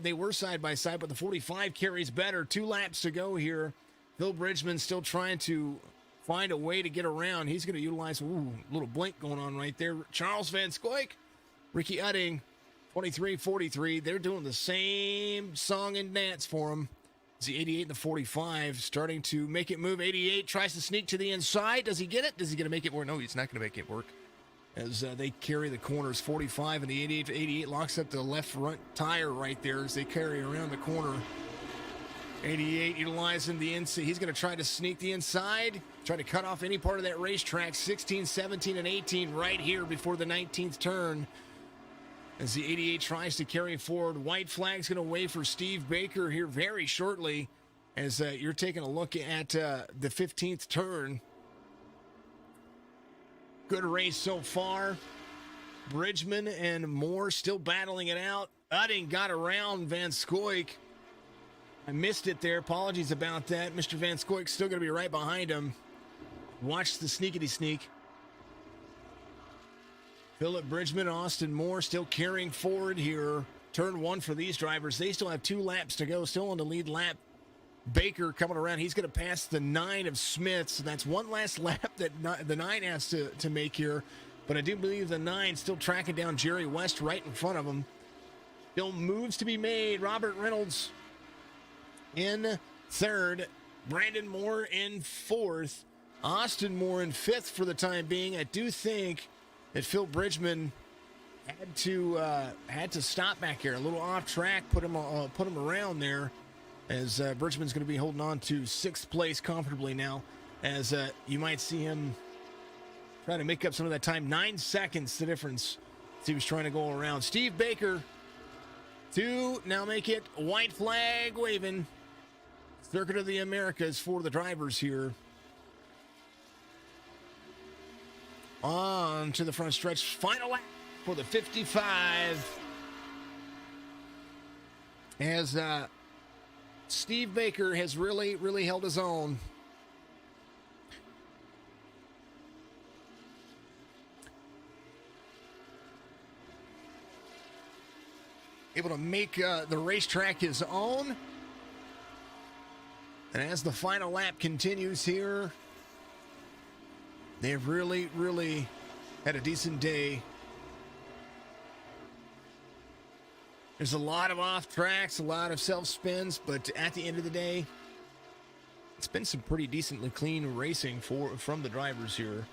They were side by side, but the 45 carries better. 2 laps to go here. Phil Bridgman still trying to find a way to get around. He's going to utilize a little blink going on right there. Charles Van Scoik, Ricky Utting, 23-43. They're doing the same song and dance for him. It's the 88 and the 45 starting to make it move. 88 tries to sneak to the inside. Does he get it? Does he get to make it work? No, he's not going to make it work. As they carry the corners. 45 and the 88. 88 locks up the left front tire right there as they carry around the corner. 88 utilizing the inside. He's going to try to sneak the inside. Try to cut off any part of that racetrack. 16, 17, and 18 right here before the 19th turn. As the 88 tries to carry forward. White flag's going to wave for Steve Baker here very shortly. As you're taking a look at the 15th turn. Good race so far. Bridgman and Moore still battling it out. Udding got around Van Scoik. I missed it there. Apologies about that. Mr. Van Scoik's still going to be right behind him. Watch the sneakity sneak. Philip Bridgman, Austin Moore still carrying forward here. Turn one for these drivers. They still have 2 laps to go. Still on the lead lap. Baker coming around. He's going to pass the 9 of Smith. So that's one last lap that the 9 has to make here. But I do believe the 9 still tracking down Jerry West right in front of him. Still moves to be made. Robert Reynolds in third. Brandon Moore in fourth. Austin Moore in fifth for the time being. I do think that Phil Bridgman had to stop back here. A little off track, put him around there. As Bridgman's going to be holding on to 6th place comfortably now. As you might see him trying to make up some of that time. 9 seconds the difference as he was trying to go around. Steve Baker to now make it white flag waving. Circuit of the Americas for the drivers here. On to the front stretch. Final lap for the 55. As Steve Baker has really held his own. Able to make the racetrack his own. And as the final lap continues here, they've really had a decent day. There's a lot of off tracks, a lot of self spins, but at the end of the day, it's been some pretty decently clean racing from the drivers here.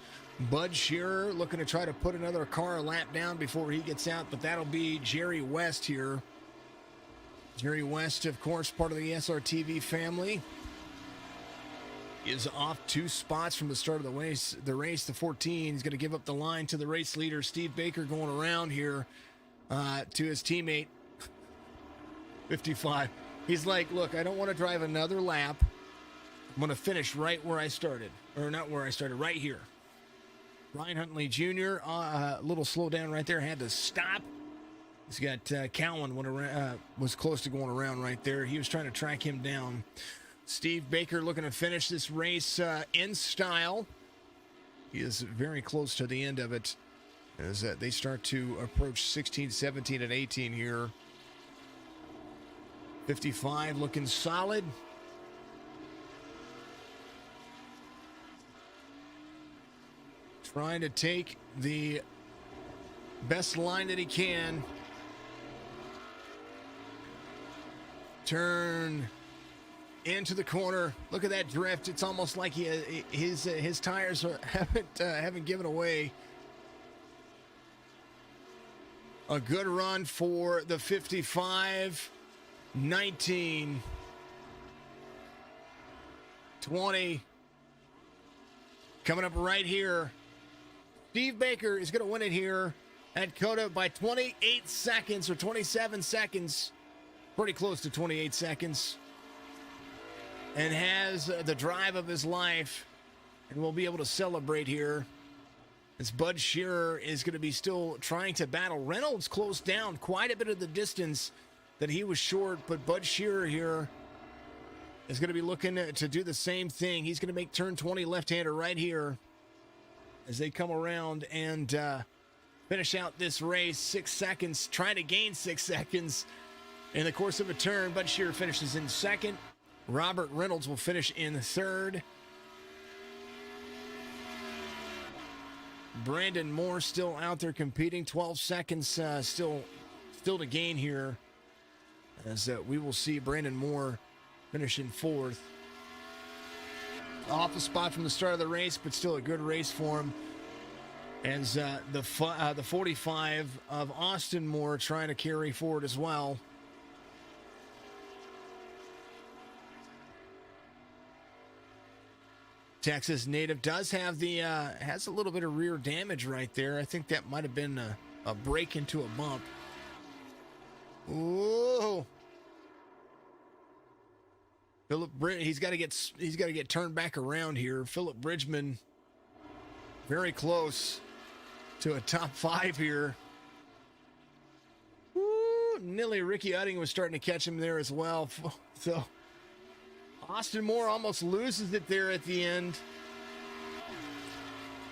Bud Shearer looking to try to put another car a lap down before he gets out, but that'll be Jerry West here. Jerry West, of course, part of the SRTV family, is off 2 spots from the start of the race. The 14 is going to give up the line to the race leader, Steve Baker, going around here to his teammate, 55. He's like, look, I don't want to drive another lap. I'm going to finish right where I started. Or not where I started, right here. Ryan Huntley Jr., a little slow down right there, had to stop. He's got Cowan was close to going around right there. He was trying to track him down. Steve Baker looking to finish this race in style. He is very close to the end of it as they start to approach 16, 17, and 18 here. 55 looking solid. Trying to take the best line that he can. Turn into the corner. Look at that drift. It's almost like his tires haven't given away. A good run for the 55. 19. 20. Coming up right here. Steve Baker is going to win it here at COTA by 28 seconds or 27 seconds. Pretty close to 28 seconds. And has the drive of his life. And we'll be able to celebrate here. As Bud Shearer is going to be still trying to battle. Reynolds closed down quite a bit of the distance that he was short. But Bud Shearer here is going to be looking to do the same thing. He's going to make turn 20 left-hander right here as they come around and finish out this race. 6 seconds, trying to gain 6 seconds in the course of a turn. Bud Shearer finishes in second. Robert Reynolds will finish in third. Brandon Moore still out there competing. 12 seconds still still to gain here, as we will see Brandon Moore finishing fourth. Off the spot from the start of the race, but still a good race for him. As the 45 of Austin Moore trying to carry forward as well. Texas native does have the has a little bit of rear damage right there. I think that might have been a break into a bump. Whoa! He's got to get turned back around here. Philip Bridgman, very close to a top 5 here. Woo! Nearly Ricky Udding was starting to catch him there as well. So Austin Moore almost loses it there at the end,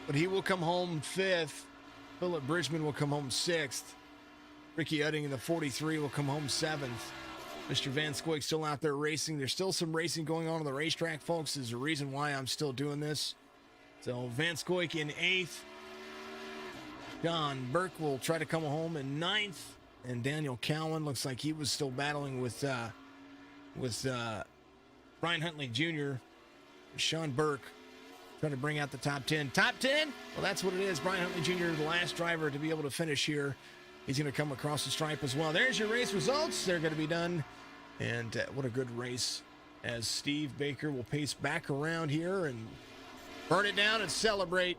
but he will come home 5th. Philip Bridgman will come home 6th. Ricky Udding in the 43 will come home 7th. Mr. Van Squik still out there racing. There's still some racing going on the racetrack, folks. There's a reason why I'm still doing this. So Van Squik in 8th. John Burke will try to come home in 9th. And Daniel Cowan looks like he was still battling with Brian Huntley Jr. Sean Burke trying to bring out the top 10. Top 10? Well, that's what it is. Brian Huntley Jr., the last driver to be able to finish here. He's going to come across the stripe as well. There's your race results. They're going to be done. And what a good race, as Steve Baker will pace back around here and burn it down and celebrate.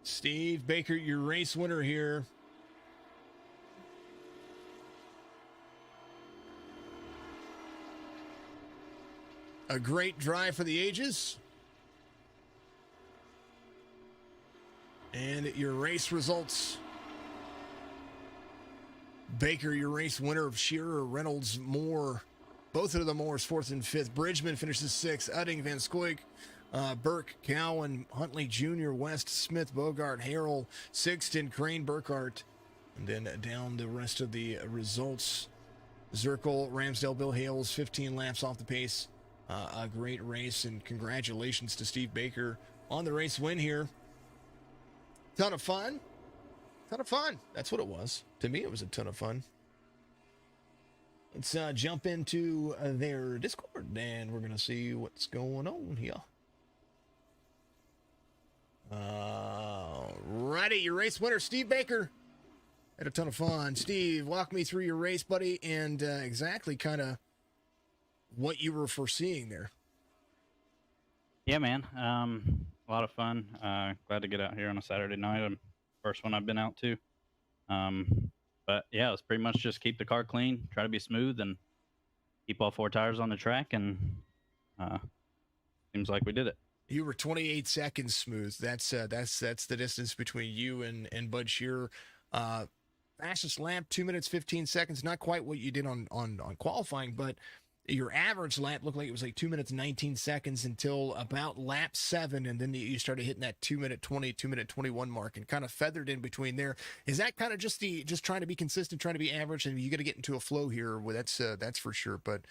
Steve Baker, your race winner here. A great drive for the ages. And your race results. Baker, your race winner of Shearer, Reynolds, Moore. Both of the Moores, 4th and 5th. Bridgman finishes 6th. Udding, Van Squik, Burke, Cowan, Huntley Jr., West, Smith, Bogart, Harrell, Sixton, Crane, Burkhart. And then down the rest of the results. Zirkle, Ramsdale, Bill Hales, 15 laps off the pace. A great race, and congratulations to Steve Baker on the race win here. Ton of fun. That's what it was. To me, it was a ton of fun. Let's jump into their Discord, and we're going to see what's going on here. Righty, your race winner, Steve Baker. Had a ton of fun. Steve, walk me through your race, buddy, and exactly kind of what you were foreseeing there. Yeah, man. A lot of fun. Glad to get out here on a Saturday night. First one I've been out to. But yeah, it's pretty much just keep the car clean, try to be smooth, and keep all 4 tires on the track. And seems like we did it. You were 28 seconds smooth. That's the distance between you and Bud Shearer. Fastest lap, 2 minutes 15 seconds. Not quite what you did on qualifying, but your average lap looked like it was like 2 minutes 19 seconds until about lap 7, and then you started hitting that 2 minute 20, 2 minute 21 mark, and kind of feathered in between there. Is that kind of just trying to be consistent, trying to be average, and you got to get into a flow here? Well, that's for sure. But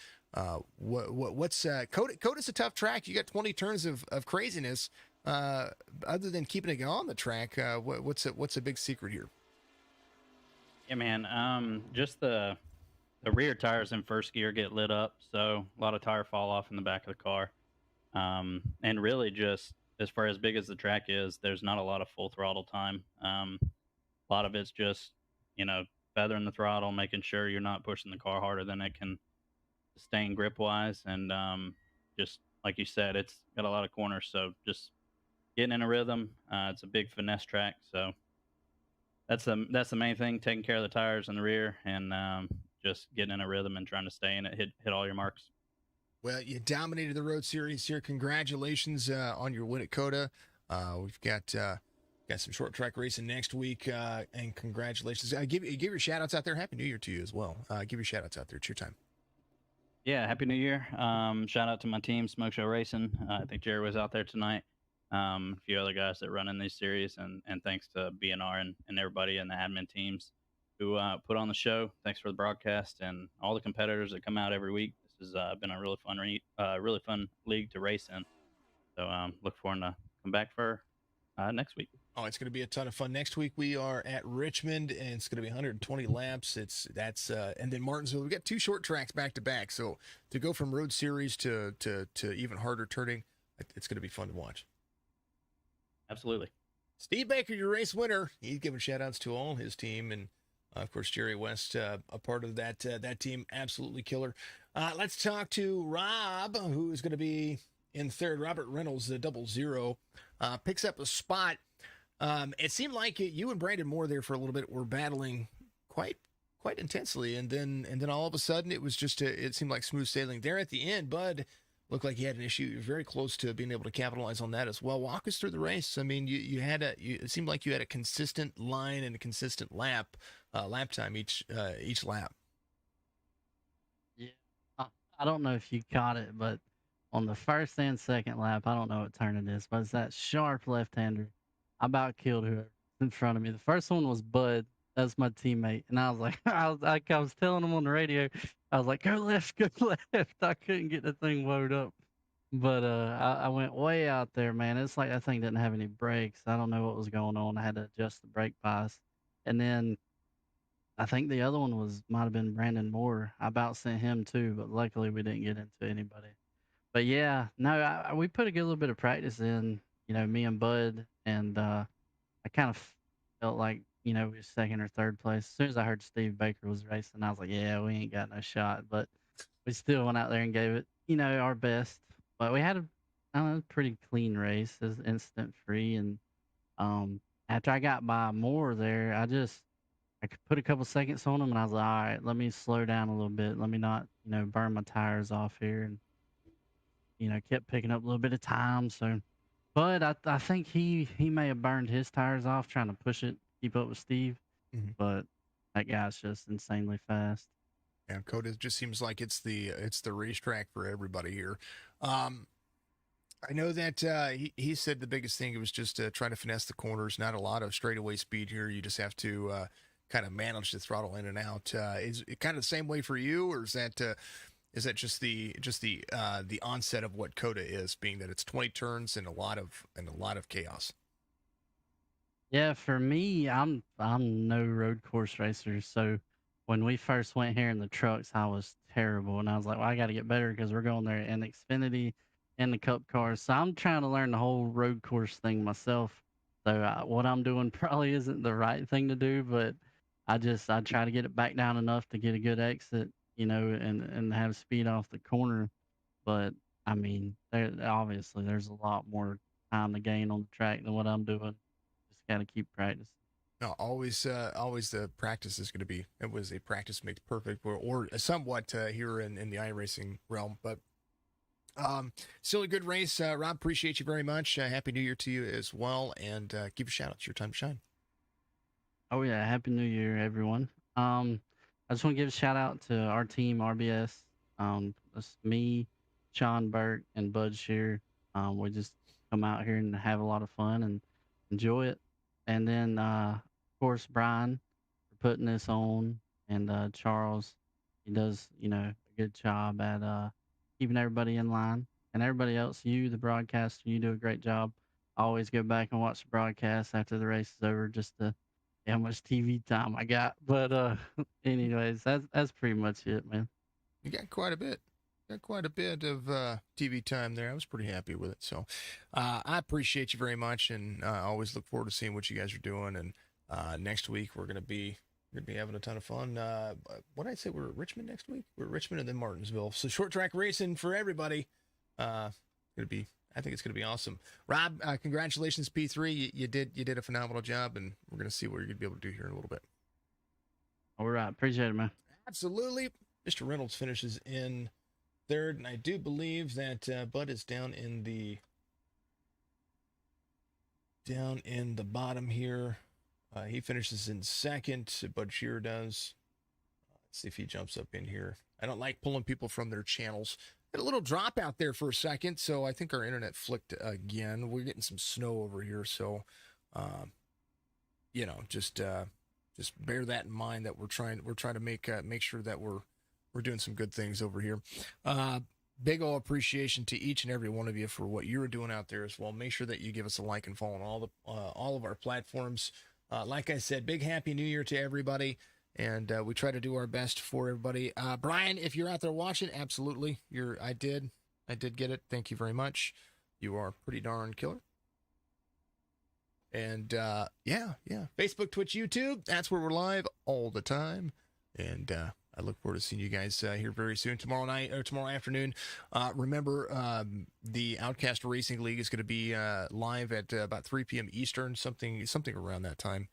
what's COTA's a tough track. You got 20 turns of craziness. Other than keeping it on the track, what's a big secret here? Yeah, man. Just the rear tires in first gear get lit up, so a lot of tire fall off in the back of the car. And really, just as far as big as the track is, there's not a lot of full throttle time. A lot of it's just, feathering the throttle, making sure you're not pushing the car harder than it can sustain grip wise. And just like you said, it's got a lot of corners, so just getting in a rhythm. It's a big finesse track, so that's the main thing, taking care of the tires in the rear, and just getting in a rhythm and trying to stay in it, hit all your marks. Well, you dominated the Road Series here. Congratulations on your win at COTA. We've got some short track racing next week, and congratulations. Give your shout outs out there. Happy New Year to you as well. Give your shout outs out there. It's your time. Yeah, Happy New Year. Shout out to my team, Smoke Show Racing. I think Jerry was out there tonight. A few other guys that run in these series, and thanks to BNR and everybody in the admin teams who put on the show. Thanks for the broadcast and all the competitors that come out every week. This has been a really fun league to race in. So look forward to come back for next week. Oh, it's going to be a ton of fun. Next week we are at Richmond, and it's going to be 120 laps. And then Martinsville. We got 2 short tracks back to back. So to go from Road Series to even harder turning, it's going to be fun to watch. Absolutely. Steve Baker, your race winner. He's giving shout outs to all his team, and of course Jerry West, a part of that team. Absolutely killer. Let's talk to Rob, who is going to be in third. Robert Reynolds, the 00, picks up a spot. It seemed like you and Brandon Moore there for a little bit were battling quite intensely, and then all of a sudden it was just it seemed like smooth sailing there at the end. Bud looked like he had an issue. You were very close to being able to capitalize on that as well. Walk us through the race. I mean, it seemed like you had a consistent line and a consistent lap time each lap. Yeah, I don't know if you caught it, but on the first and second lap, I don't know what turn it is, but it's that sharp left-hander. I about killed whoever in front of me. The first one was Bud. That's my teammate. And I was like, I was telling him on the radio, I was like, go left, go left. I couldn't get the thing wound up. But I went way out there, man. It's like that thing didn't have any brakes. I don't know what was going on. I had to adjust the brake bias. And then I think the other one might have been Brandon Moore. I about sent him too, but luckily we didn't get into anybody. But yeah, no, we put a good little bit of practice in, me and Bud, and I kind of felt like, we were second or third place. As soon as I heard Steve Baker was racing, I was like, yeah, we ain't got no shot. But we still went out there and gave it, our best. But we had a pretty clean race, it was incident free. And after I got by Moore there, I could put a couple seconds on him, and I was like, all right, let me slow down a little bit. Let me not, burn my tires off here. And kept picking up a little bit of time. So, but I think he may have burned his tires off trying to push it, keep up with Steve. Mm-hmm. But that guy's just insanely fast. Yeah, COTA just seems like it's the racetrack for everybody here. I know that he said the biggest thing was just trying to finesse the corners. Not a lot of straightaway speed here. You just have to kind of manage the throttle in and out. Is it kind of the same way for you, or is that just the onset of what COTA is, being that it's 20 turns and a lot of chaos? Yeah, for me, I'm no road course racer. So when we first went here in the trucks, I was terrible, and I was like, well, I got to get better because we're going there in Xfinity and the Cup cars. So I'm trying to learn the whole road course thing myself. So what I'm doing probably isn't the right thing to do, but I try to get it back down enough to get a good exit, and have speed off the corner. But I mean, obviously there's a lot more time to gain on the track than what I'm doing. Just got to keep practicing. No, always the practice is going to be. It was a practice makes perfect, or somewhat here in the iRacing realm. But still a good race. Rob, appreciate you very much. Happy New Year to you as well, and give a shout out. It's your time to shine. Oh yeah, Happy New Year, everyone. I just want to give a shout out to our team, RBS. That's me, Sean Burke, and Bud Shear. We just come out here and have a lot of fun and enjoy it. And then, of course, Brian for putting this on, and Charles, he does, a good job at keeping everybody in line. And everybody else, you, the broadcaster, you do a great job. I always go back and watch the broadcast after the race is over just to see how much TV time I got. But anyways, that's pretty much it, man. You got quite a bit. Got quite a bit of TV time there. I was pretty happy with it. So I appreciate you very much, and I always look forward to seeing what you guys are doing. And next week we're gonna be having a ton of fun. What did I say? We're at Richmond next week. We're at Richmond and then Martinsville. So short track racing for everybody. I think it's gonna be awesome. Rob, congratulations, P3. You did a phenomenal job, and we're gonna see what you're gonna be able to do here in a little bit. All right, appreciate it, man. Absolutely. Mr. Reynolds finishes in third, and I do believe that Bud is down in the bottom here. He finishes in second. Bud Shearer does. Let's see if he jumps up in here. I don't like pulling people from their channels. Had a little drop out there for a second, so I think our internet flicked again. We're getting some snow over here, so just bear that in mind that we're trying to make sure that we're doing some good things over here. big ol' appreciation to each and every one of you for what you're doing out there as well. Make sure that you give us a like and follow on all of our platforms. Like I said, big happy New Year to everybody, and we try to do our best for everybody. Brian, if you're out there watching, absolutely, I did get it. Thank you very much. You are pretty darn killer. And yeah, Facebook, Twitch, YouTube. That's where we're live all the time, and I look forward to seeing you guys here very soon. Tomorrow night or tomorrow afternoon. Remember, the Outcast Racing League is going to be live at about 3 p.m. Eastern, something around that time.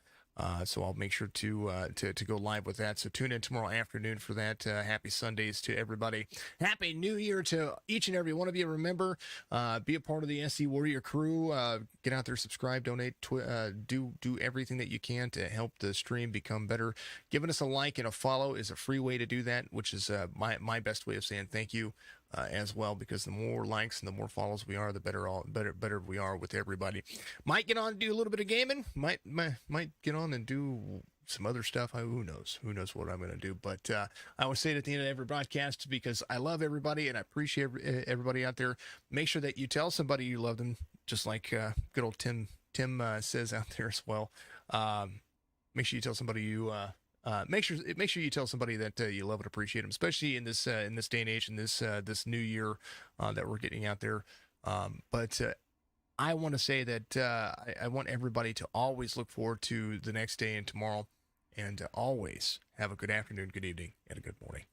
So I'll make sure to go live with that. So tune in tomorrow afternoon for that. Happy Sundays to everybody. Happy New Year to each and every one of you. Remember, be a part of the SC Warrior crew. Get out there, subscribe, donate, do everything that you can to help the stream become better. Giving us a like and a follow is a free way to do that, which is my best way of saying thank you. As well, because the more likes and the more follows we are, the better we are with everybody. Might get on and do a little bit of gaming. Might get on and do some other stuff. Who knows what I'm going to do. But I always say it at the end of every broadcast, because I love everybody and I appreciate everybody out there. Make sure that you tell somebody you love them, just like good old Tim says out there as well. Make sure you tell somebody you. Make sure you tell somebody that you love and appreciate them, especially in this day and age, in this new year that we're getting out there. But I want to say that I want everybody to always look forward to the next day and tomorrow, and always have a good afternoon, good evening, and a good morning.